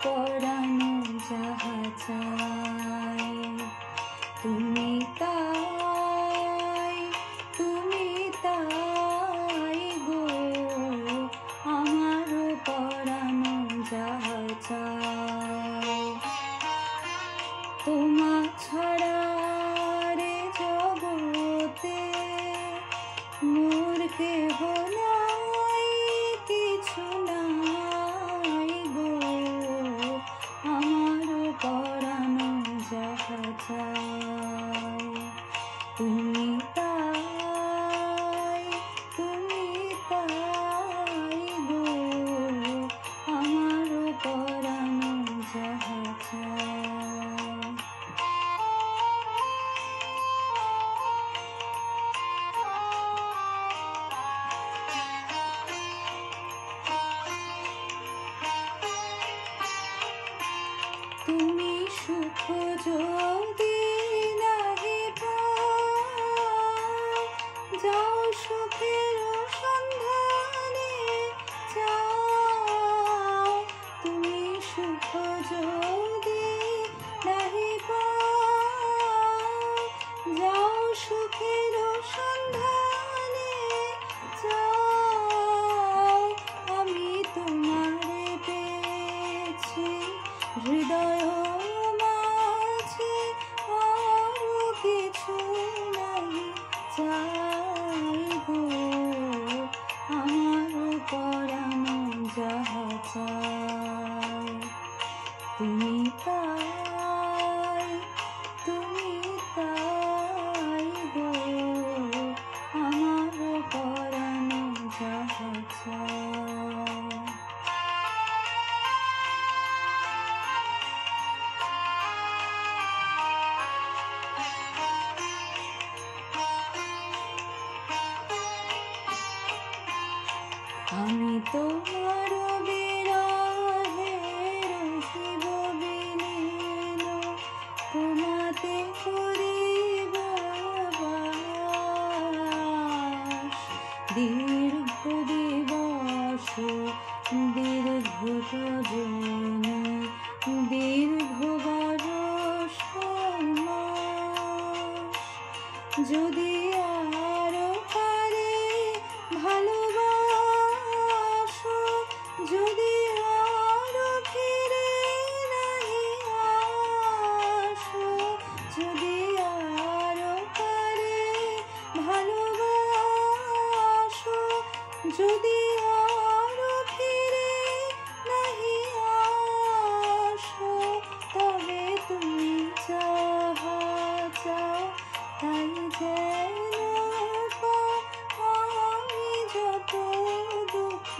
পরানো যাহা চায় তুমি তাই গো আমার পরানো যাহা চায় তোমা ছাড়া রে জগতে মোর কেহ নাই কিছু নাই গো আমার পরানো যাহা চায় তুমি তাই গো আমার পরানো যাহা চায় তুমি সুখ যদি নাহি পাও যাও সুখের সন্ধানে যাও তুমি সুখ যদি নাহি পাও যাও সুখের সন্ধানে যাও আমি তোমারে পেয়েছি হৃদয় মাঝে আরো কিছু নাই চাই গো আমার পরানো যাহা চায় তুমি তাই গো আমার পরানো যাহা চায় আমি তোমার বিরহে রহিব বিলীন তোমাতে করিব বাস দীর্ঘ দিবস দীর্ঘ রজনী দীর্ঘ বরষ মাস যদি আরো পারে ভালোবাসো যদি আরো ফিরে নাহি আসো যদি আরো পারে ভালোবাসো যদি আরো ফিরে নাহি আসো তবে তুমি যাহা চাও তাই যেন পাও আমি যত দুঃখ